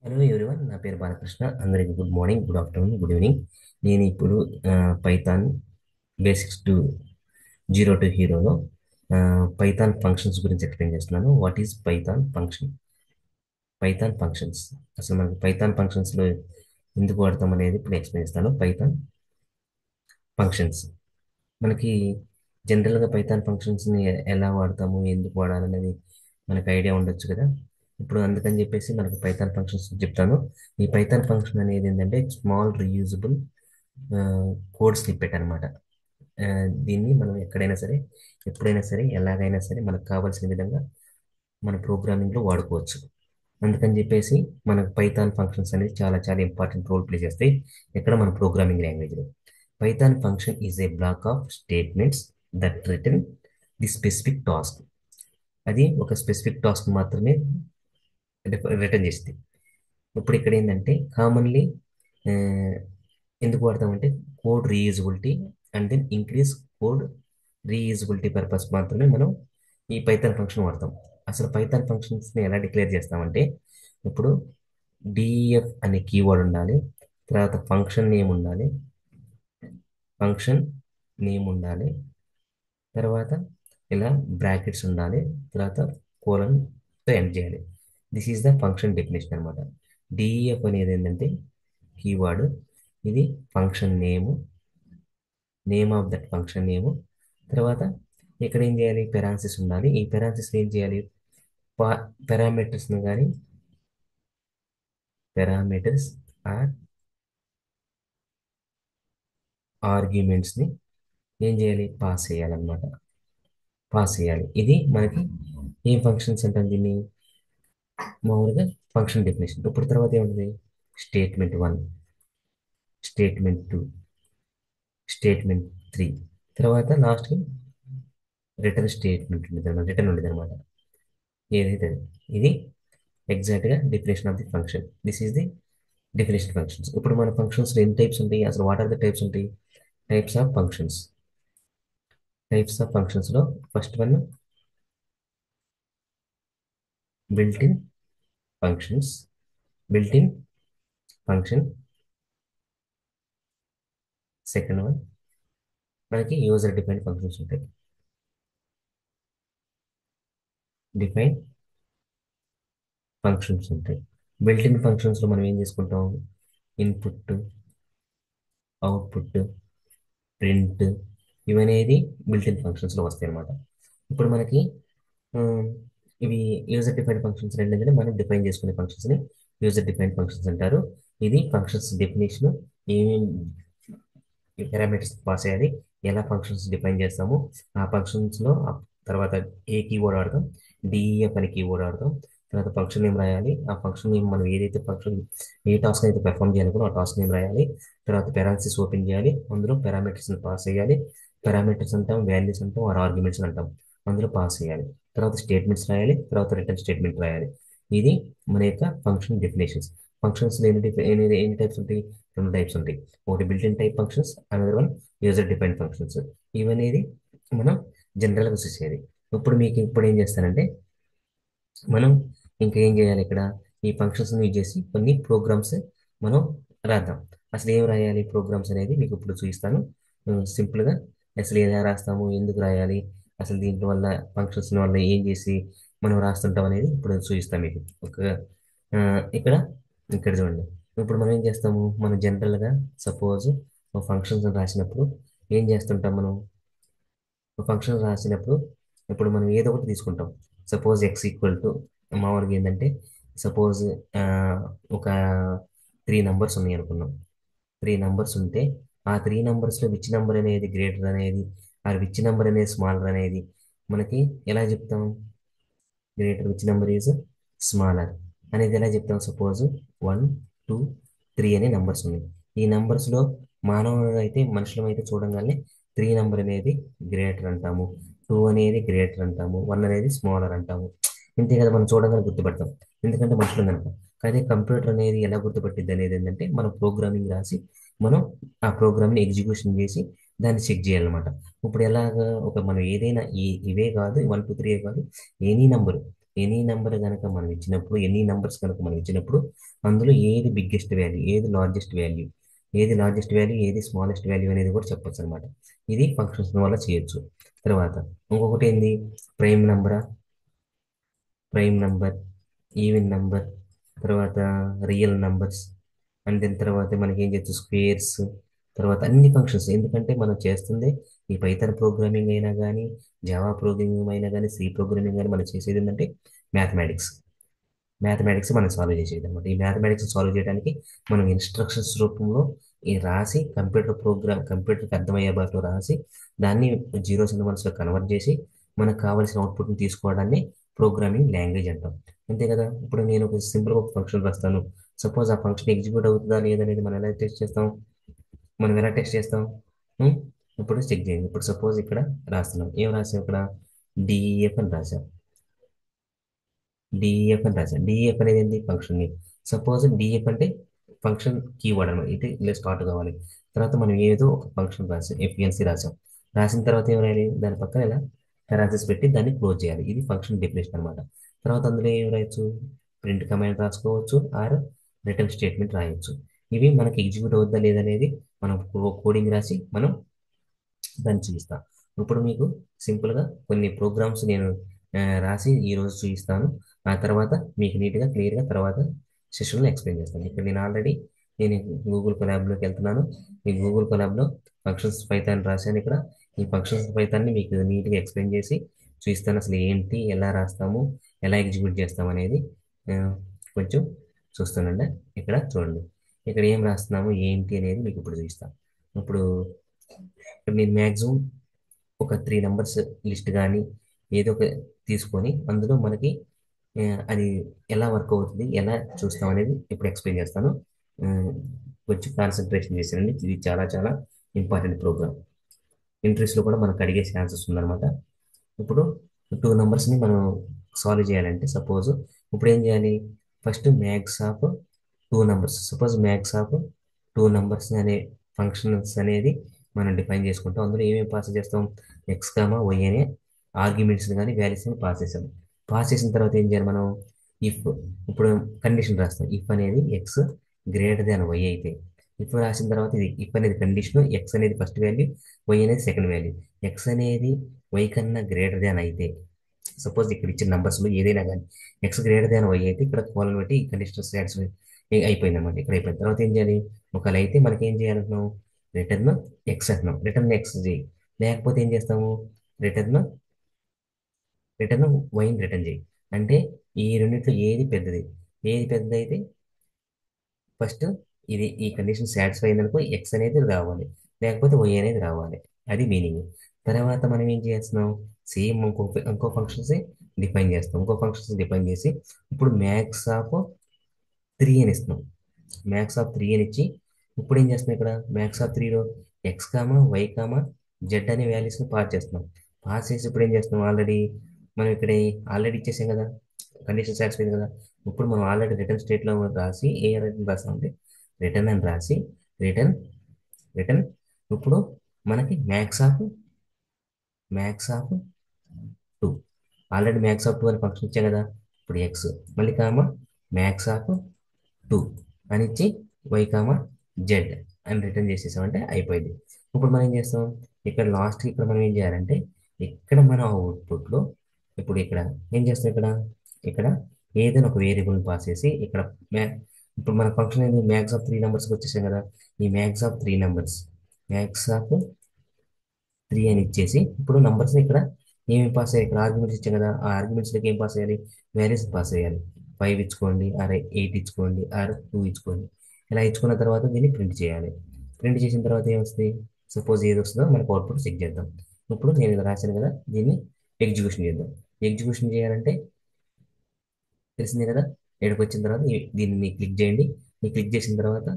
Hello everyone, నా పేరు బాలకృష్ణ. అందరికీ good morning, good afternoon, good evening. నేను ఇప్పుడు python basics to zero to హీరోలో పైథాన్ ఫంక్షన్స్ గురించి ఎక్స్ప్లెయిన్ చేస్తున్నాను. What is python function? Python functions, అసలు మనకి పైథాన్ ఫంక్షన్స్లో ఎందుకు వాడతాం అనేది ఇప్పుడు ఎక్స్ప్లెయిన్ చేస్తాను. పైథాన్ ఫంక్షన్స్ మనకి జనరల్గా పైథాన్ ఫంక్షన్స్ని ఎలా వాడతాము, ఎందుకు వాడాలనేది మనకు ఐడియా ఉండొచ్చు కదా. ఇప్పుడు అందుకని చెప్పేసి మనకు పైథాన్ ఫంక్షన్స్ చెప్తాను. ఈ పైథాన్ ఫంక్షన్ అనేది ఏంటంటే స్మాల్ రీయూజబుల్ కోడ్ స్నిప్పెట్ అనమాట. దీన్ని మనం ఎక్కడైనా సరే, ఎప్పుడైనా సరే, ఎలాగైనా సరే మనకు కావాల్సిన విధంగా మన ప్రోగ్రామింగ్లో వాడుకోవచ్చు. అందుకని చెప్పేసి మనకు పైథాన్ ఫంక్షన్స్ అనేది చాలా చాలా ఇంపార్టెంట్ రోల్ ప్లే చేస్తాయి ఇక్కడ మన ప్రోగ్రామింగ్ లాంగ్వేజ్లో. Python function is a black of statements that return the specific task. అది ఒక స్పెసిఫిక్ టాస్క్ మాత్రమే రిటర్న్ చేస్తుంది. ఇప్పుడు ఇక్కడ ఏంటంటే కామన్లీ ఎందుకు వాడతామంటే code reusability and then increase code reusability purpose మాత్రమే మనం ఈ పైథాన్ ఫంక్షన్ వాడతాం. అసలు పైథాన్ ఫంక్షన్స్ని ఎలా డిక్లేర్ చేస్తామంటే, ఇప్పుడు డిఎఫ్ అనే కీవర్డ్ ఉండాలి, తర్వాత ఫంక్షన్ నేమ్ ఉండాలి, తర్వాత ఇలా బ్రాకెట్స్ ఉండాలి, తర్వాత కోలన్తో ఎండ్ చేయాలి. This is the function definition అనమాట. డిఈఎఫ్ అనేది ఏంటంటే కీవర్డ్, ఇది function name of that function name. తర్వాత ఇక్కడ ఏం చేయాలి, పెరాన్సిస్ ఉండాలి. ఈ పెరాన్సిస్ ఏం చేయాలి, పారామీటర్స్ని కానీ పారామీటర్స్ ఆర్ ఆర్గ్యుమెంట్స్ని ఏం చేయాలి, పాస్ చేయాలి. ఇది మనకి ఏం ఫంక్షన్స్ అంటాం దీన్ని, మామూలుగా ఫంక్షన్ డెఫినేషన్. ఇప్పుడు తర్వాత ఏముంటుంది, స్టేట్మెంట్ 1, స్టేట్మెంట్ 2, స్టేట్మెంట్ 3, తర్వాత లాస్ట్కి రిటర్న్ ఉండేది అనమాట. ఏదైతే అది. ఇది ఎగ్జాక్ట్గా definition of the function. This is the definition functions. ఇప్పుడు మన ఫంక్షన్స్ ఎన్ని టైప్స్ ఉంటాయి, అసలు వాట్ ఆర్ ద టైప్స్ ఉంటాయి, టైప్స్ ఆఫ్ ఫంక్షన్స్. లో first one built in functions, built in function. Second one మనకి యూజర్ డిఫైన్డ్ ఫంక్షన్స్ ఉంటాయి, define functions ఉంటాయి. బిల్ట్ ఇన్ ఫంక్షన్స్లో మనం ఏం చేసుకుంటాం, ఇన్పుట్, అవుట్పుట్, ప్రింట్, ఇవనేది బిల్ట్ ఇన్ ఫంక్షన్స్లో వస్తాయి అన్నమాట. ఇప్పుడు మనకి ఆ, ఇవి యూజర్ డిఫైన్డ్ ఫంక్షన్స్ రెండు ఏంటంటే మనం డిఫైన్ చేసుకునే ఫంక్షన్స్ని యూజర్ డిఫైన్డ్ ఫంక్షన్స్ అంటారు. ఇది ఫంక్షన్స్ డెఫినేషన్, ఏమేమి పారామీటర్స్ పాస్ చేయాలి, ఎలా ఫంక్షన్స్ డిఫైన్ చేస్తాము, ఆ ఫంక్షన్స్లో తర్వాత ఏ కీవర్డ్ ఆడతాం, డిఈఎఫ్ అనే కీవర్డ్ ఆడతాం, తర్వాత ఫంక్షన్ నేమ్ రాయాలి. ఆ ఫంక్షన్ నేమ్ మనం ఏదైతే ఫంక్షన్ ఏ టాస్క్ అయితే పెర్ఫామ్ చేయాలనుకున్నా ఆ టాస్క్ నేమ్ రాయాలి. తర్వాత పెరాన్సిస్ ఓపెన్ చేయాలి, అందులో పారామీటర్స్ని పాస్ చేయాలి. పారామీటర్స్ అంటాం, వాల్యూస్ అంటాం, ఆర్ ఆర్గ్యుమెంట్స్ అంటాం, అందులో పాస్ చేయాలి. తర్వాత స్టేట్మెంట్స్ రాయాలి, తర్వాత రిటర్న్ స్టేట్మెంట్ రాయాలి. ఇది మన యొక్క ఫంక్షన్ డెఫినేషన్స్. ఫంక్షన్స్ ఎన్ని టైప్స్ ఉంటాయి, రెండు టైప్స్ ఉంటాయి. ఒకటి built in type functions, another one user defined functions. ఇవనేది మనం జనరల్గా చూసేది. ఇప్పుడు ఏం చేస్తానంటే మనం ఇంకా ఏం చేయాలి, ఇక్కడ ఈ ఫంక్షన్స్ని యూజ్ చేసి కొన్ని ప్రోగ్రామ్స్ మనం రాద్దాం. అసలు ఏం రాయాలి ప్రోగ్రామ్స్ అనేది మీకు ఇప్పుడు చూపిస్తాను. సింపుల్గా అసలు ఎలా రాస్తాము, ఎందుకు రాయాలి, అసలు దీంట్లో వల్ల ఫంక్షన్స్ వల్ల ఏం చేసి మనం రాస్తుంటాం అనేది ఇప్పుడు చూపిస్తాం మీకు. ఒక ఆ, ఇక్కడ ఇక్కడ చూడండి. ఇప్పుడు మనం ఏం చేస్తాము, మనం జనరల్గా సపోజ్ ఫంక్షన్స్ రాసినప్పుడు ఏం చేస్తుంటాం, మనం ఫంక్షన్ రాసినప్పుడు ఇప్పుడు మనం ఏదో ఒకటి తీసుకుంటాం. సపోజ్ ఎక్స్ ఈక్వల్ టు, మామూలుగా ఏంటంటే సపోజ్ ఒక 3 నంబర్స్ ఉన్నాయి అనుకున్నాం. 3 నంబర్స్ ఉంటే ఆ 3 నంబర్స్లో విచ్ నెంబర్ అనేది గ్రేటర్ అనేది, ఆ విచ్ నెంబర్ అనేది స్మాలర్ అనేది మనకి ఎలా చెప్తాం, greater which number is smaller అనేది ఎలా చెప్తాం. సపోజ్ 1, 2, 3 అనే నంబర్స్ ఉన్నాయి. ఈ నంబర్స్లో మానవులు అయితే మనుషులం అయితే చూడంగానే 3 నంబర్ అనేది గ్రేటర్ అంటాము, 2 అనేది గ్రేటర్ అంటాము, 1 అనేది స్మాలర్ అంటాము. ఇంతే కదా, మనం చూడగానే గుర్తుపడతాం, ఎందుకంటే మనుషులు కనుక. కానీ కంప్యూటర్ అనేది ఎలా గుర్తుపట్టిద్ది అనేది ఏంటంటే మనం ప్రోగ్రామింగ్ రాసి మనం ఆ ప్రోగ్రామ్ని ఎగ్జిక్యూషన్ చేసి దాన్ని చెక్ చేయాలన్నమాట. ఇప్పుడు ఎలాగా, మనం ఏదైనా ఇవే కాదు, 1, 2, 3 కాదు, ఎనీ నంబర్ ఎనీ నెంబర్ కనుక మనం ఇచ్చినప్పుడు, ఎనీ నెంబర్స్ కనుక మనం ఇచ్చినప్పుడు, అందులో ఏది బిగ్గెస్ట్ వాల్యూ, ఏది లార్జెస్ట్ వాల్యూ, ఏది లార్జెస్ట్ వాల్యూ, ఏది స్మాలెస్ట్ వాల్యూ అనేది కూడా చెప్పొచ్చు అనమాట. ఇది ఫంక్షన్స్ వల్ల చేయొచ్చు. తర్వాత ఇంకొకటి ఏంది, ప్రైమ్ నెంబరా, ప్రైమ్ నంబర్, ఈవెన్ నంబర్, తర్వాత రియల్ నంబర్స్, అండ్ దాని తర్వాత మనకి ఏం చేయొచ్చు, స్క్వేర్స్, తర్వాత అన్ని ఫంక్షన్స్. ఎందుకంటే మనం చేస్తుంది ఈ పైథాన్ ప్రోగ్రామింగ్ అయినా కానీ, జావా ప్రోగ్రామింగ్ అయినా కానీ, సి ప్రోగ్రామింగ్ కానీ మనం చేసేది ఏంటంటే మ్యాథమెటిక్స్. మ్యాథమెటిక్స్ మనం సాల్వ్ చేసేది అనమాట. ఈ మ్యాథమెటిక్స్ సాల్వ్ చేయడానికి మనం ఇన్స్ట్రక్షన్స్ రూపంలో ఈ రాసి, కంప్యూటర్కి అర్థమయ్యే భాషలో రాసి, దాన్ని జీరోస్ అండ్ వన్స్లో కన్వర్ట్ చేసి మనకు కావాల్సిన అవుట్పుట్ని తీసుకోవడాన్ని ప్రోగ్రామింగ్ లాంగ్వేజ్ అంటాం. అంతే కదా. ఇప్పుడు నేను ఒక సింపుల్గా ఒక ఫంక్షన్ రాస్తాను. సపోజ్ ఆ ఫంక్షన్ ఎగ్జిక్యూట్ అవుతుందా లేదనేది మనం ఎలా టెస్ట్ చేస్తాం, మనం ఎలా టెస్ట్ చేస్తాం? ఉం? ఇప్పుడు చెక్ చేయండి. ఇప్పుడు సపోజ్ ఇక్కడ రాస్తున్నాం, ఏం రాసాం ఇక్కడ, డిఈఎఫ్ అని రాసాం. డిఎఫ్ అని రాశాను. డిఎఫ్ అనేది ఏంటి, ఫంక్షన్ నేమ్. సపోజ్ డిఎఫ్ అంటే ఫంక్షన్ కీవర్డ్ అనమాట. ఇది ఇలా స్టార్ట్ కావాలి. తర్వాత మనం ఏదో ఒక ఫంక్షన్ రాసాం, ఎఫ్ఎన్సి రాసాం. రాసిన తర్వాత ఏం రాయాలి, దాని పక్కన ఇలా పెరాన్సిస్ పెట్టి దాన్ని క్లోజ్ చేయాలి. ఇది ఫంక్షన్ డెఫినేషన్ అనమాట. తర్వాత అందులో ఏం రాయొచ్చు, ప్రింట్ కమాండ్ రాసుకోవచ్చు, ఆర్ రిటర్న్ స్టేట్మెంట్ రాయొచ్చు. ఇవి మనకి ఎగ్జిక్యూట్ అవుతుందా లేదనేది మనం కోడింగ్ రాసి మనం దాన్ని చూపిస్తా. ఇప్పుడు మీకు సింపుల్గా కొన్ని ప్రోగ్రామ్స్ నేను రాసి ఈరోజు చూపిస్తాను. ఆ తర్వాత మీకు నీట్గా క్లియర్గా తర్వాత సెషన్లో ఎక్స్ప్లెయిన్ చేస్తాను. ఇక్కడ నేను గూగుల్ కొలాబ్లోకి వెళ్తున్నాను. ఈ గూగుల్ కొలాబ్లో ఫంక్షన్స్ పైథాన్ రాశాను ఇక్కడ. ఈ ఫంక్షన్స్ పైథాన్ని మీకు నీట్గా ఎక్స్ప్లెయిన్ చేసి చూపిస్తాను. అసలు ఏంటి, ఎలా రాస్తాము, ఎలా ఎగ్జిక్యూట్ చేస్తాము అనేది ఆ, కొంచెం చూస్తానండి. ఇక్కడ చూడండి, ఇక్కడ ఏం రాస్తున్నాము ఏంటి అనేది మీకు ఇప్పుడు చూపిస్తాను. ఇప్పుడు ఇక్కడ నేను మ్యాక్సిమం ఒక 3 నెంబర్స్ లిస్ట్ కానీ ఏదో ఒక తీసుకొని అందులో మనకి ఆ, అది ఎలా వర్క్ అవుతుంది, ఎలా చూస్తాం అనేది ఇప్పుడు ఎక్స్ప్లెయిన్ చేస్తాను. ఆ, కొంచెం కాన్సన్ట్రేషన్ చేశానండి. ఇది చాలా చాలా ఇంపార్టెంట్ ప్రోగ్రామ్. ఇంట్రెస్ట్లో కూడా మనకు అడిగే ఛాన్సెస్ ఉందన్నమాట. ఇప్పుడు 2 నెంబర్స్ని మనం సాల్వ్ చేయాలంటే సపోజ్ ఇప్పుడు ఏం చేయాలి, first max of 2 numbers. Suppose max of 2 numbers అనే ఫంక్షన్స్ అనేది మనం డిఫైన్ చేసుకుంటాం. అందులో ఏమేమి పాస్ చేస్తాం, ఎక్స్ కామా వై అనే ఆర్గ్యుమెంట్స్ కానీ వాల్యూస్ని పాస్ చేస్తాం. పాస్ చేసిన తర్వాత ఏం చేయాలి మనం, ఇఫ్, ఇప్పుడు కండిషన్ రాస్తాం. ఇఫ్ అనేది ఎక్స్ గ్రేటర్ దాన్ వై అయితే, ఇఫ్ రాసిన తర్వాత ఇది ఇఫ్ అనేది కండిషన్, ఎక్స్ అనేది ఫస్ట్ వాల్యూ, వై అనేది సెకండ్ వాల్యూ. ఎక్స్ అనేది వై కన్నా గ్రేటర్ దాన్ అయితే, సపోజ్ ఇక్కడ ఇచ్చిన నంబర్స్లో ఏదైనా కానీ ఎక్స్ గ్రేటర్ దాన్ వై అయితే ఇక్కడ కోలన్ పెట్టి ఈ కండిషన్ సాటిస్ఫై అయిపోయింది అన్నమాట. ఇక్కడ అయిపోయిన తర్వాత ఏం చేయాలి, ఒకవేళ అయితే మనకి ఏం చేయాలంటున్నాం, రిటర్న్ ఎక్స్ అంటున్నాం. రిటర్న్ ఎక్స్ చేయి. లేకపోతే ఏం చేస్తాము, రిటర్న్ రిటర్న్ వైని రిటర్న్ చేయి. అంటే ఈ రెండింటిలో ఏది పెద్దది, ఏది పెద్దది అయితే ఫస్ట్ ఇది ఈ కండిషన్ సాటిస్ఫై అయిందనుకో ఎక్స్ అనేది రావాలి, లేకపోతే వై అనేది రావాలి. అది మీనింగ్. తర్వాత మనం ఏం చేస్తున్నాం, సేమ్ ఇంకో ఫంక్షన్స్ డిఫైన్ చేస్తాం. ఇంకో ఫంక్షన్స్ డిఫైన్ చేసి ఇప్పుడు మ్యాక్స్ ఆఫ్ 3 అని ఇస్తున్నాం. మ్యాక్స్ ఆఫ్ 3 అని ఇచ్చి ఇప్పుడు ఏం చేస్తున్నాం, ఇక్కడ మ్యాక్స్ ఆఫ్ 3లో X comma Y comma Z అనే వాల్యూస్ని పాస్ చేస్తున్నాం. పాస్ చేసి ఇప్పుడు ఏం చేస్తున్నాం, ఆల్రెడీ మనం ఇక్కడ ఆల్రెడీ ఇచ్చేసాం కదా, కండిషన్ సాటిస్ఫై కదా. ఇప్పుడు మనం ఆల్రెడీ రిటర్న్ స్టేట్లో రాసి ఏ రిటర్న్ రాస్తామంటే రిటర్న్ అని రాసి రిటర్న్ రిటర్న్ ఇప్పుడు మనకి max of 2, already max of 2 అని ఫంక్షన్ ఇచ్చాం కదా. ఇప్పుడు ఎక్స్ మళ్ళీ కామా మ్యాక్స్ ఆఫ్ 2 అని ఇచ్చి వై కామా జెడ్ అని రిటర్న్ చేసేసామంటే అయిపోయింది. ఇప్పుడు మనం ఏం చేస్తాం, ఇక్కడ లాస్ట్కి ఇక్కడ మనం ఏం చేయాలంటే ఇక్కడ మన అవుట్పుట్లో ఇప్పుడు ఇక్కడ ఏం చేస్తాం, ఇక్కడ ఇక్కడ ఏదైనా ఒక వేరియబుల్ పాస్ చేసి ఇక్కడ మ్యా ఇప్పుడు మన ఫంక్షన్ ఏంది, మ్యాక్స్ ఆఫ్ 3 నెంబర్స్కి వచ్చేసాం కదా. ఈ మ్యాక్స్ ఆఫ్ 3 నెంబర్స్ అని ఇచ్చేసి ఇప్పుడు నంబర్స్ని ఇక్కడ ఏమి పాస్ అయ్యాయి, ఇక్కడ ఆర్గ్యుమెంట్స్ ఇచ్చాం కదా, ఆ ఆర్గ్యుమెంట్స్లోకి ఏం పాస్ చేయాలి, వాల్యూస్ పాస్ చేయాలి. 5 ఇచ్చుకోండి, ఆర్ 8 ఇచ్చుకోండి, ఆర్ 2 ఇచ్చుకోండి. ఇలా ఇచ్చుకున్న తర్వాత దీన్ని ప్రింట్ చేయాలి. ప్రింట్ చేసిన తర్వాత ఏం వస్తుంది, సపోజ్ ఏది వస్తుందో మనకు అవుట్పుట్ చెక్ చేద్దాం. ఇప్పుడు నేను ఇలా రాశాను కదా, దీన్ని ఎగ్జిక్యూషన్ చేద్దాం. ఎగ్జిక్యూషన్ చేయాలంటే తెలిసిందే కదా. ఇక్కడికి వచ్చిన తర్వాత దీన్ని క్లిక్ చేయండి. క్లిక్ చేసిన తర్వాత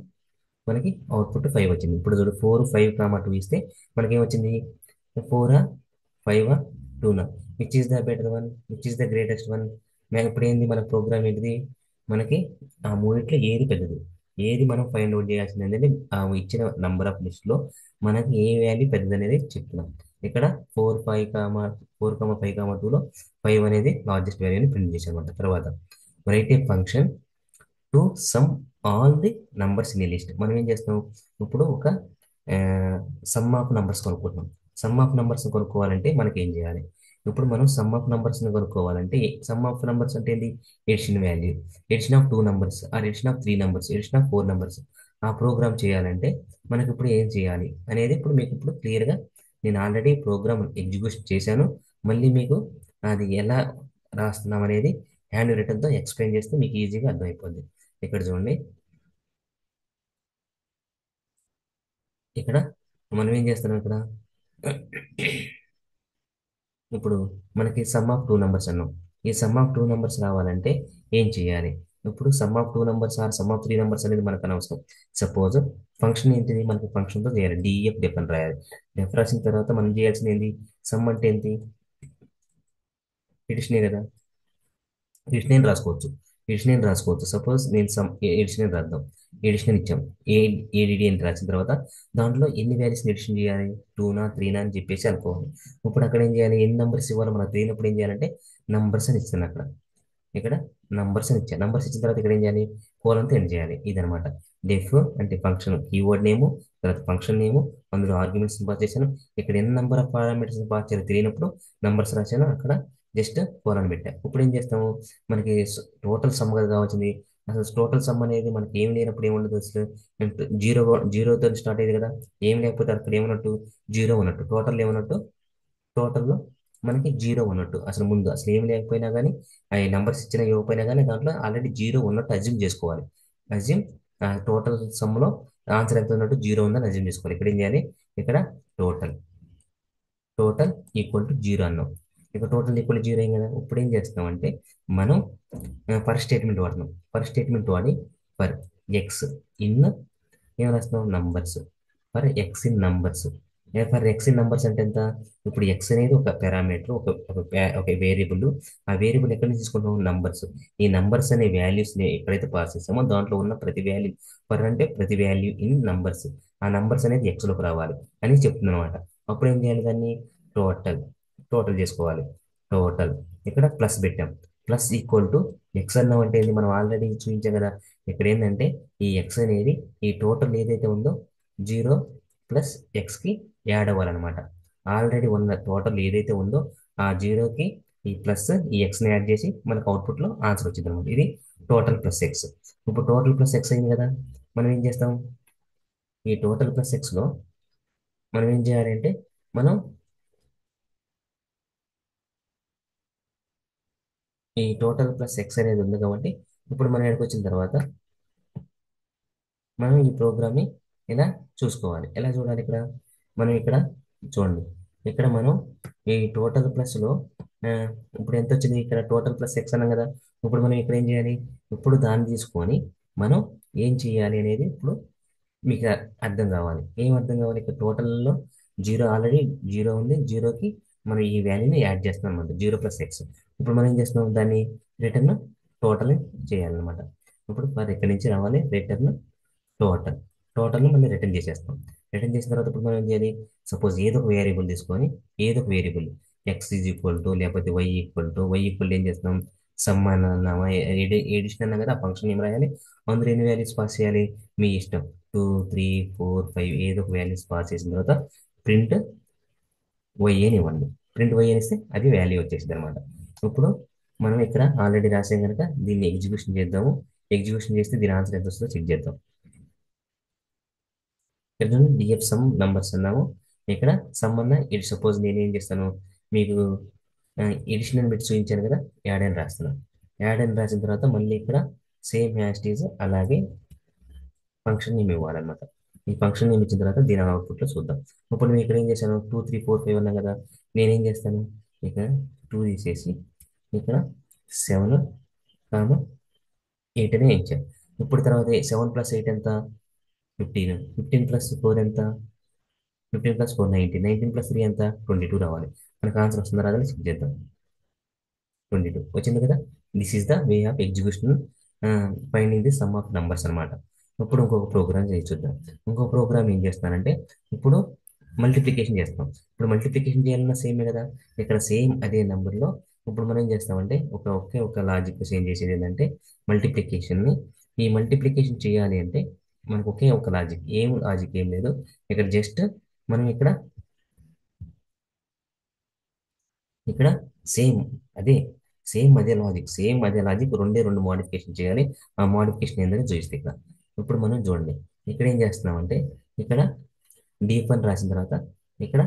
మనకి అవుట్పుట్ 5 వచ్చింది. ఇప్పుడు చూడు 4 5 కామా 2 ఇస్తే మనకి ఏమొచ్చింది, 4 5 2 which is the better one, which is the greatest one. మేము ఇప్పుడు ఏంది మన ప్రోగ్రామ్ ఏంటిది, మనకి ఆ మూడిట్లో ఏది పెద్దది, ఏది మనం ఫైండ్ అవుట్ చేయాల్సింది అనేది ఆ ఇచ్చిన నంబర్ ఆఫ్ లిస్ట్లో మనకి ఏ వాల్యూ పెద్దది అనేది చెప్తున్నాం. ఇక్కడ 4 5 5 అనేది లార్జెస్ట్ వాల్యూని ప్రింట్ చేసాం అనమాట. తర్వాత write a function to sum all the numbers in a list. మనం ఏం చేస్తాం, ఇప్పుడు ఒక సమ్ ఆఫ్ నంబర్స్ కొనుక్కుంటున్నాం. సమ్ ఆఫ్ నంబర్స్ కొనుక్కోవాలంటే మనకి ఏం చేయాలి? ఇప్పుడు మనం సమ్ ఆఫ్ నంబర్స్ని కొనుక్కోవాలంటే సమ్ ఆఫ్ నంబర్స్ అంటే ఏంటి? Addition value, addition of 2 numbers, or addition of 3 numbers, addition of 4 numbers. ఆ ప్రోగ్రామ్ చేయాలంటే మనకి ఇప్పుడు ఏం చేయాలి అనేది ఇప్పుడు మీకు ఇప్పుడు క్లియర్గా నేను ఆల్రెడీ ప్రోగ్రామ్ ఎగ్జిక్యూట్ చేశాను. మళ్ళీ మీకు అది ఎలా రాస్తున్నాం అనేది హ్యాండ్ రిటర్న్తో ఎక్స్ప్లెయిన్ చేస్తే మీకు ఈజీగా అర్థమైపోద్ది. ఇక్కడ చూడండి, ఇక్కడ మనం ఏం చేస్తున్నాం ఇక్కడ, ఇప్పుడు మనకి సమ్ ఆఫ్ 2 నంబర్స్ అన్నాం. ఈ సమ్ ఆఫ్ 2 నంబర్స్ రావాలంటే ఏం చేయాలి? ఇప్పుడు sum of 2 numbers or sum of 3 numbers అనేది మనకు అనవసరం. సపోజ్ ఫంక్షన్ ఏంటిది, మనకి ఫంక్షన్తో చేయాలి. డిఎఫ్ డెఫ్ అని రాయాలి. డెఫ్ రాసిన తర్వాత మనం చేయాల్సింది ఏంటి? సమ్ అంటే ఏంటి? ఎడిషనే కదా. ఎడిషన్ రాసుకోవచ్చు, ఎడిషన్ రాసుకోవచ్చు. సపోజ్ నేను సమ్ ఎడిషన్ రాద్దాం. ఎడిషన్ ఇచ్చాం, ఏ ఏడిడి అని రాసిన తర్వాత దాంట్లో ఎన్ని వాల్యూస్ ఎడిషన్ చేయాలి? 2 నా 3 నా అని చెప్పేసి అనుకోవాలి. ఇప్పుడు అక్కడ ఏం చేయాలి? ఎన్ని నంబర్స్ ఇవ్వాలి మనకు తెలియనప్పుడు ఏం చేయాలంటే నంబర్స్ అని ఇస్తాను అక్కడ. ఇక్కడ నంబర్స్ అని ఇచ్చాను. నంబర్స్ ఇచ్చిన తర్వాత ఇక్కడ ఏం చేయాలి? కోలంతో ఎండ్ చేయాలి. ఇదనమాట డెఫ్ అంటే ఫంక్షన్ కీవర్డ్ నేము, తర్వాత ఫంక్షన్ నేము, అందులో ఆర్గ్యుమెంట్స్ పాస్ చేశాను. ఇక్కడ ఎన్ని నంబర్ ఆఫ్ పారామీటర్స్ పాస్ చేయాలో తెలియనప్పుడు నంబర్స్ రాశాను, అక్కడ జస్ట్ కోలన్ పెట్టాను. ఇప్పుడు ఏం చేస్తాము, మనకి టోటల్ సమ్ కదా కావాల్సింది. అసలు టోటల్ సమ్ అనేది మనకి ఏం లేనప్పుడు ఏముండదు అసలు. జీరో, జీరోతో స్టార్ట్ అయ్యేది కదా. ఏం లేకపోతే అక్కడ ఏమన్నట్టు? జీరో ఉన్నట్టు. టోటల్ ఏమన్నట్టు? టోటల్లో మనకి జీరో ఉన్నట్టు. అసలు ముందు అసలు ఏం లేకపోయినా కానీ, ఆ నెంబర్స్ ఇచ్చిన ఇవ్వకపోయినా కానీ దాంట్లో ఆల్రెడీ జీరో ఉన్నట్టు అజ్యూమ్ చేసుకోవాలి. అజ్యూమ్ టోటల్ సమ్లో ఆన్సర్ ఎంత ఉన్నట్టు జీరో ఉందని అజ్యూమ్ చేసుకోవాలి. ఇక్కడ ఏం చేయాలి? ఇక్కడ total, total equal to zero అన్నాం. ఇక టోటల్ ఈక్వల్ టు జీరో అయింది కదా. ఇప్పుడు ఏం చేస్తాం అంటే మనం ఫర్ స్టేట్మెంట్ వాడుతున్నాం. ఫర్ స్టేట్మెంట్ వాడి ఫర్ ఎక్స్ ఇన్ ఏం రాస్తున్నాం? Numbers. For x in numbers. For x in numbers అంటే ఎంత? ఇప్పుడు ఎక్స్ అనేది ఒక పారామీటర్, ఒక వేరియబుల్. ఆ వేరియబుల్ ఎక్కడి నుంచి తీసుకుంటాం? నంబర్స్. ఈ నంబర్స్ అనే వాల్యూస్ని ఎక్కడైతే పాస్ చేస్తామో దాంట్లో ఉన్న ప్రతి వాల్యూ, ఫర్ అంటే ప్రతి వాల్యూ ఇన్ నంబర్స్, ఆ నంబర్స్ అనేది ఎక్స్లోకి రావాలి అని చెప్తుంది అనమాట. అప్పుడు ఏం చేయాలి? దాన్ని టోటల్, టోటల్ చేసుకోవాలి. టోటల్ ఇక్కడ ప్లస్ పెట్టాం. ప్లస్ ఈక్వల్ టు ఎక్స్ అన్నాం అంటే ఏంది? మనం ఆల్రెడీ చూపించాం కదా. ఇక్కడ ఏంటంటే ఈ ఎక్స్ అనేది ఈ టోటల్ ఏదైతే ఉందో జీరో ప్లస్ ఎక్స్కి యాడ్ అవ్వాలన్నమాట. ఆల్రెడీ ఉన్న టోటల్ ఏదైతే ఉందో ఆ జీరోకి ఈ ప్లస్ ఈ ఎక్స్ని యాడ్ చేసి మనకు అవుట్పుట్లో ఆన్సర్ వచ్చింది అనమాట. ఇది టోటల్ ప్లస్ ఎక్స్. ఇప్పుడు టోటల్ ప్లస్ ఎక్స్ అయింది కదా. మనం ఏం చేస్తాం? ఈ టోటల్ ప్లస్ ఎక్స్లో మనం ఏం చేయాలి అంటే మనం ఈ టోటల్ ప్లస్ ఎక్స్ అనేది ఉంది కాబట్టి ఇప్పుడు మనం ఇక్కడికి వచ్చిన తర్వాత మనం ఈ ప్రోగ్రామ్ని ఇలా చూసుకోవాలి. ఎలా చూడాలి? ఇక్కడ మనం ఇక్కడ చూడండి, ఇక్కడ మనం ఈ టోటల్ ప్లస్లో ఇప్పుడు ఎంత వచ్చింది? ఇక్కడ టోటల్ ప్లస్ ఎక్స్ అన్నాం కదా. ఇప్పుడు మనం ఇక్కడ ఏం చేయాలి? ఇప్పుడు దాన్ని తీసుకొని మనం ఏం చేయాలి అనేది ఇప్పుడు మీకు అర్థం కావాలి. ఏం అర్థం కావాలి? ఇక్కడ టోటల్లో జీరో, ఆల్రెడీ జీరో ఉంది. జీరోకి మనం ఈ వాల్యూని యాడ్ చేస్తున్నాం అనమాట, జీరో ప్లస్ ఎక్స్. ఇప్పుడు మనం ఏం చేస్తున్నాం? దాన్ని రిటర్న్ టోటల్ చేయాలన్నమాట. ఇప్పుడు మరి ఎక్కడి నుంచి రావాలి? Return total. టోటల్ని మళ్ళీ రిటర్న్ చేసేస్తాం. రిటర్న్ చేసిన తర్వాత ఇప్పుడు మనం ఏం చేయాలి? సపోజ్ ఏదో ఒక వేరియబుల్ తీసుకొని, ఏదో ఒక variable x is equal to లేకపోతే y equal to, y equal ఏం చేస్తాం? సమ్ అని అన్నామా, ఎడిషన్ అన్నా కదా. ఆ ఫంక్షన్ ఏం రాయాలి? అందులో ఎన్ని వాల్యూస్ పాస్ చేయాలి? మీ ఇష్టం. 2 3 4 5 ఏదో ఒక వాల్యూస్ పాస్ చేసిన తర్వాత ప్రింట్ వై అని ఇవ్వండి. ప్రింట్ వై అని ఇస్తే అది వాల్యూ వచ్చేసింది అనమాట. ఇప్పుడు మనం ఇక్కడ ఆల్రెడీ రాసాం కనుక దీన్ని ఎగ్జిక్యూషన్ చేద్దాము. ఎగ్జిక్యూషన్ చేస్తే దీని ఆన్సర్ ఎంత వస్తుందో చెక్ చేద్దాం. ఇక్కడ డిఎఫ్ సమ్ నంబర్స్ అన్నాము. ఇక్కడ సమ్ అన్న ఇది సపోజ్ నేను ఏం చేస్తాను, మీకు ఎడిషన్ అని పెట్టి చూపించాను కదా. యాడ్ అని రాస్తున్నాను. యాడ్ అని రాసిన తర్వాత మళ్ళీ ఇక్కడ సేమ్ యాస్టీజ్ అలాగే ఫంక్షన్ నేమ్ ఇవ్వాలన్నమాట. ఈ ఫంక్షన్ నేమ్ ఇచ్చిన తర్వాత దీని అవుట్పుట్లో చూద్దాం. ఇప్పుడు నేను ఇక్కడ ఏం చేశాను? 2 3 4 5 అన్నా కదా. నేనేం చేస్తాను? ఇక్కడ 2 తీసేసి ఇక్కడ 7 8 అని ఇచ్చాను. ఇప్పుడు తర్వాత 7 ప్లస్ 8 ఎంత? 15. 15 ప్లస్ 4 ఎంత? 15 ప్లస్ 4 19. 19 ప్లస్ 3 ఎంత? 22 రావాలి. మనకు ఆన్సర్ వస్తుందా రాదని చెక్ చేద్దాం. 22 వచ్చింది కదా. This is the way of execution finding the some of numbers అనమాట. ఇప్పుడు ఇంకొక ప్రోగ్రామ్ చేసి చూద్దాం. ఇంకొక ప్రోగ్రామ్ ఏం చేస్తానంటే ఇప్పుడు మల్టిప్లికేషన్ చేస్తాం. ఇప్పుడు మల్టిప్లికేషన్ చేయాలన్నా సేమే కదా. ఇక్కడ సేమ్ అదే నెంబర్లో ఇప్పుడు మనం ఏం చేస్తామంటే ఒకే ఒక లాజిక్ చేంజ్ చేసేది ఏంటంటే మల్టిప్లికేషన్ని, ఈ మల్టిప్లికేషన్ చేయాలి అంటే మనకు ఒకే ఒక లాజిక్, ఏం లేదు. ఇక్కడ జస్ట్ మనం ఇక్కడ సేమ్ అదే అదే లాజిక్ రెండే రెండు మోడిఫికేషన్ చేయాలి. ఆ మోడిఫికేషన్ ఏంటంటే చూపిస్తే ఇక్కడ. ఇప్పుడు మనం చూడండి, ఇక్కడ ఏం చేస్తున్నామంటే ఇక్కడ డీప్ అని రాసిన తర్వాత ఇక్కడ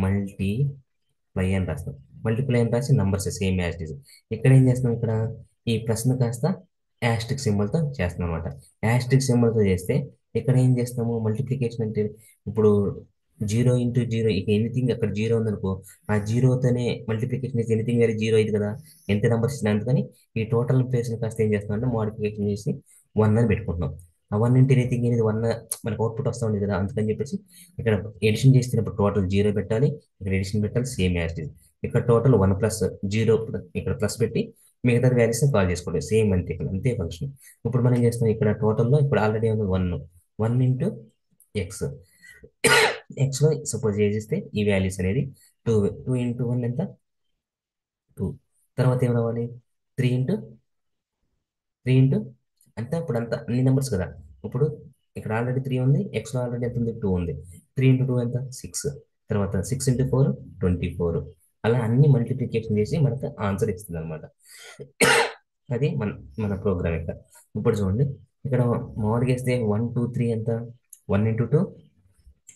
మల్టీప్లై అని రాస్తాం. మల్టిప్లై అని రాసి numbers same as it is. ఇక్కడ ఏం చేస్తున్నాం, ఇక్కడ ఈ ప్లస్ను కాస్త యాస్ట్రిక్ సింబల్తో చేస్తున్నాం అనమాట. యాస్ట్రిక్ సింబల్తో చేస్తే ఇక్కడ ఏం చేస్తాము, మల్టిప్లికేషన్ అంటే ఇప్పుడు 0 ఇంటూ 0, ఇక ఎనీథింగ్ అక్కడ జీరో ఉందనుకో, ఆ జీరోతోనే మల్టిప్లికేషన్ చేసి ఎనీథింగ్ వేరే జీరో అయింది కదా, ఎంత నెంబర్స్ ఇచ్చినా. అందుకని ఈ టోటల్ ప్లేస్ని కాస్త ఏం చేస్తాం అంటే మోడిఫికేషన్ చేసి 1 అని పెట్టుకుంటున్నాం. ఆ 1 ఇంటూ ఎనీథింగ్ అనేది 1 మనకు అవుట్పుట్ వస్తూ ఉంది కదా, అందుకని చెప్పేసి ఇక్కడ ఎడిషన్ చేస్తున్నప్పుడు టోటల్ జీరో పెట్టాలి, ఇక్కడ ఎడిషన్ పెట్టాలి సేమ్ యాజ్ ఇట్. ఇక్కడ టోటల్ 1 ప్లస్ జీరో, ఇక్కడ ప్లస్ పెట్టి మిగతా వాల్యూస్ని కాల్ చేసుకోండి సేమ్ అంతే, ఇక్కడ అంతే ఫంక్షన్. ఇప్పుడు మనం ఏం చేస్తాం, ఇక్కడ టోటల్లో ఇప్పుడు ఆల్రెడీ ఉంది 1 ఇంటూ ఎక్స్. ఎక్స్లో సపోజ్ చేస్తే ఈ వాల్యూస్ అనేది 2, 2 ఇంటూ 1 ఎంత 2. తర్వాత ఏం రావాలి, 3 ఇంటూ అంతా ఇప్పుడు అంతా అన్ని నెంబర్స్ కదా. ఇప్పుడు ఇక్కడ ఆల్రెడీ 3 ఉంది, ఎక్స్లో ఆల్రెడీ ఎంత ఉంది 2 ఉంది. 3 ఇంటూ 2 ఎంత 6. తర్వాత 6 ఇంటూ 4 24. అలా అన్ని మల్టిప్లికేషన్ చేసి మనకు ఆన్సర్ ఇస్తుంది అనమాట. అది మన ప్రోగ్రామ్ ఇక్కడ. ఇప్పుడు చూడండి, ఇక్కడ మామూలుగా వేస్తే 1 2 3 ఎంత 1 ఇంటూ 2.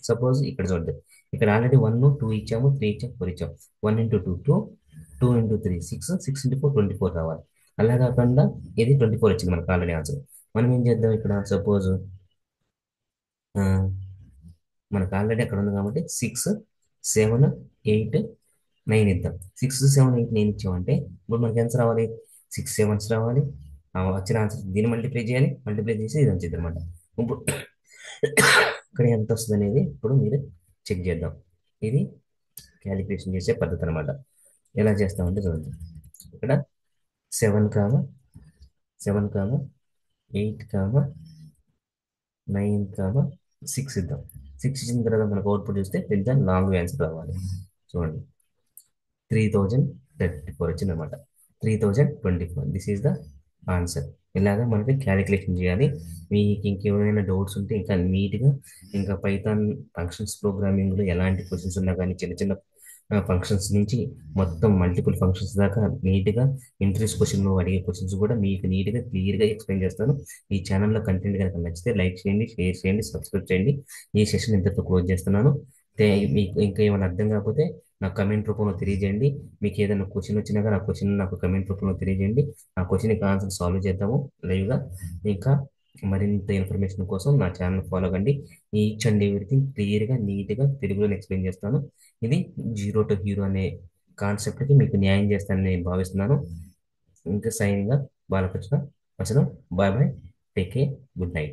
సపోజ్ ఇక్కడ చూడండి, ఇక్కడ ఆల్రెడీ 1 2 ఇచ్చాము, 3 ఇచ్చాము, 4 ఇచ్చాము. 1 ఇంటూ 2 2, 2 ఇంటూ 3 6, 6 ఇంటూ 4 24 రావాలి. అలా కాకుండా ఇది 24 వచ్చింది మనకు ఆల్రెడీ ఆన్సర్. మనం ఏం చేద్దాం, ఇక్కడ సపోజ్ మనకు ఆల్రెడీ అక్కడ ఉంది కాబట్టి 6 7 8 9 ఇద్దాం. 6 7 8 9 ఇచ్చామంటే ఇప్పుడు మనకి ఎంత రావాలి, 6 7s రావాలి. వచ్చిన ఆన్సర్ దీన్ని మల్టిప్లై చేయాలి, మల్టిప్లై చేసి ఇది వచ్చింది అనమాట. ఇప్పుడు ఇక్కడ ఎంత వస్తుంది అనేది ఇప్పుడు మీరు చెక్ చేద్దాం. ఇది క్యాలిక్యులేషన్ చేసే పద్ధతి అనమాట. ఎలా చేస్తామంటే చూడండి, ఇక్కడ 7 7 8 9 6 ఇద్దాం. 6 ఇచ్చిన తర్వాత మనకు అవుట్పుట్ చూస్తే పెద్ద లాంగ్ ఆన్సర్ రావాలి. చూడండి, 3034 వచ్చింది అనమాట. 3024, దిస్ ఈజ్ ద ఆన్సర్. ఇలాగా మనకి క్యాలిక్యులేషన్ చేయాలి. మీకు ఇంకేమైనా డౌట్స్ ఉంటే ఇంకా నీట్గా, ఇంకా పైథాన్ ఫంక్షన్స్ ప్రోగ్రామింగ్లో ఎలాంటి క్వశ్చన్స్ ఉన్నా కానీ చిన్న చిన్న ఫంక్షన్స్ నుంచి మొత్తం మల్టిపుల్ ఫంక్షన్స్ దాకా నీట్గా ఇంట్రెస్ట్ క్వశ్చన్లో అడిగే క్వశ్చన్స్ కూడా మీకు నీట్గా క్లియర్గా ఎక్స్ప్లెయిన్ చేస్తాను. ఈ ఛానల్లో కంటెంట్ కనుక నచ్చితే లైక్ చేయండి, షేర్ చేయండి, సబ్స్క్రైబ్ చేయండి. ఈ సెషన్ ఇంతటితో క్లోజ్ చేస్తున్నాను. మీకు ఇంకా ఏమైనా అర్థం కాకపోతే నాకు కమెంట్ రూపంలో తెలియజేయండి. మీకు ఏదైనా క్వశ్చన్ వచ్చినా కానీ ఆ క్వశ్చన్ నాకు కమెంట్ రూపంలో తెలియజేయండి. ఆ క్వశ్చన్కి ఆన్సర్ సాల్వ్ చేద్దాము లైవ్గా. ఇంకా మరింత ఇన్ఫర్మేషన్ కోసం నా ఛానల్ ఫాలో కండి. ఈచ్ అండ్ ఎవ్రీథింగ్ క్లియర్గా నీట్గా తెలుగులో ఎక్స్ప్లెయిన్ చేస్తాను. ఇది జీరో టు హీరో అనే కాన్సెప్ట్కి మీకు న్యాయం చేస్తానని నేను భావిస్తున్నాను. ఇంకా సైన్గా బాలకృష్ణ వచ్చడం. Bye bye, take care, good night.